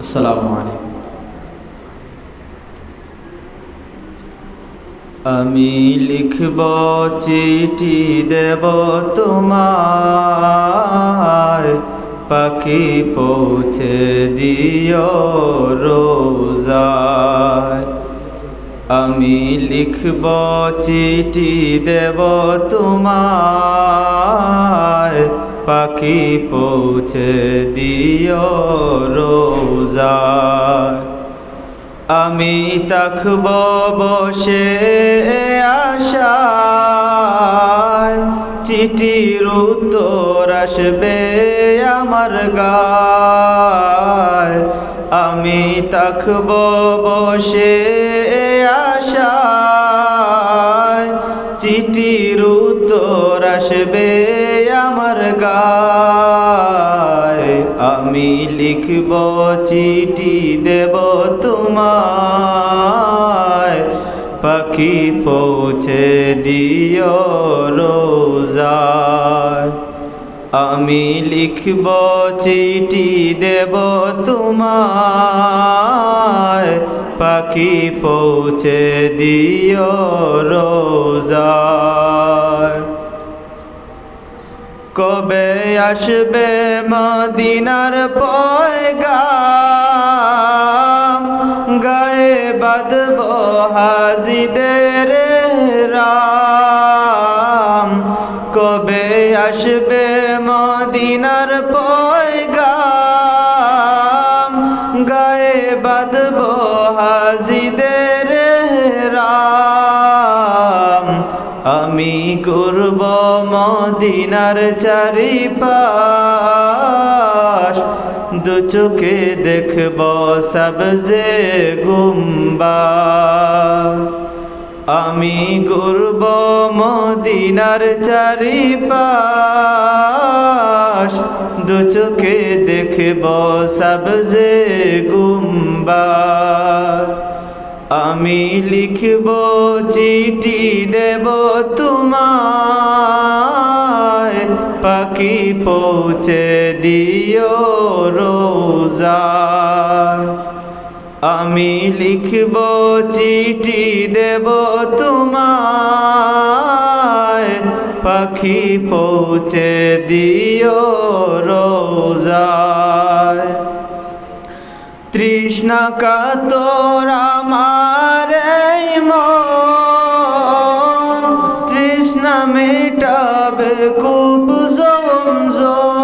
আসসালামু আলাইকুম। আমি লিখব চিঠি দেব তোমায়, পাখি পৌঁছে দিও রোজায়। আমি লিখব চিঠি দেব তোমায়, পাখি পৌঁছে দিও রোজায়। আমি থাকব বসে আশায়, চিঠির উত্তর আসবে আমার গায়। আমি থাকব বসে আশায়, চিঠির উত্তর আসবে আমার গায়। আমি লিখব চিঠি দেব তোমায়, পাখি পৌঁছে দিও রোজায়। আমি লিখব চিঠি দেব তোমায়, পাখি পৌঁছে দিও রোজায়। কবে আসবে মদিনার পয়গাম, গায়ে বাঁধব হাজিদের রাম। কবে আসবে মদিনার পয়গাম, গায়ে বাঁধব হাজিদের রাম। আমি ঘুরব মদিনার চারিপাশ, দু চোখে দেখব সবজে গুম্বাজ। আমি ঘুরব মদিনার চারিপাশ, দু চোখে দেখব সবজে গুম্বাজ। আমি লিখব চিঠি দেব তোমায়, পাখি পৌঁছে দিও রোজায়। আমি লিখব চিঠি দেব তোমায়, পাখি পৌঁছে দিও রোজায়। তৃষ্ণা কাতর আমার এই মন, তৃষ্ণা মেটাবে কূপ জমজম।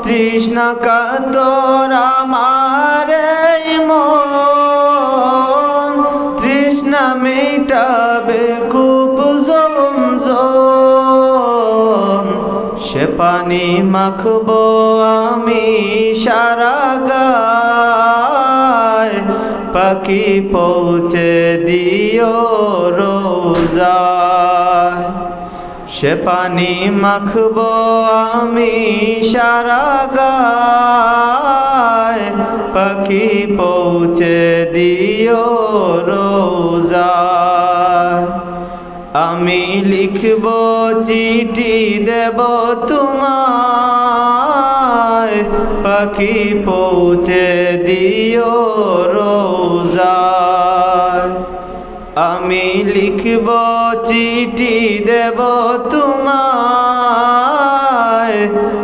তৃষ্ণা কাতর আমার এই মন, তৃষ্ণা মেটাবে কূপ জমজম। সে পানি মাখব আমি সারা গায়, পাখি পৌঁছে দিও রোজায়। সে পানি মাখব আমি সারা গায়, পাখি পৌঁছে দিও রোজায়। আমি লিখব চিঠি দেব তোমায়, পাখি পৌঁছে দিও রোজায়। আমি লিখব চিঠি দেব তোমায়,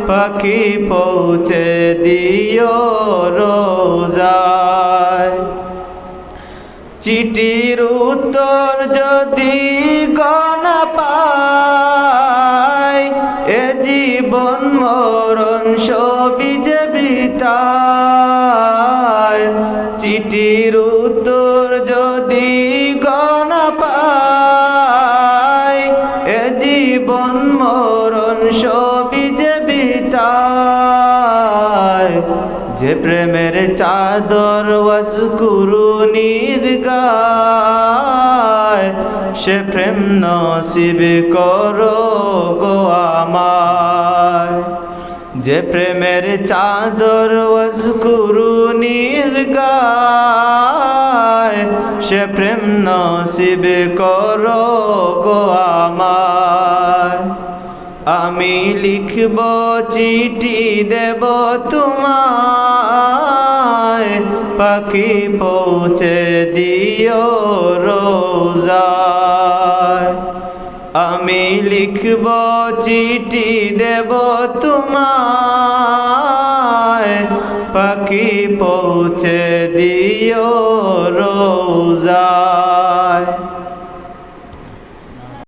পাখি পৌঁছে দিও রোজায়। চিঠির উত্তর যদি না পাই, এ জীবন মরণ সবই যে বৃথায়। চিঠির উত্তর যদি না পাই, এ জীবন মরণ সবই যে বৃথায়। যে প্রেমের চাদর ওয়াসকুরুনির গায়, সে প্রেম নসিব করো গো আমায়। যে প্রেমের চাদর ওয়াসকুরুনির গায়, সে প্রেম নসিব করো গো আমায়। আমি লিখব চিঠি দেব তোমায়, পাখি পৌঁছে দিও রোজায়। আমি লিখব চিঠি দেব তোমায়, পাখি পৌঁছে দিও রোজায়।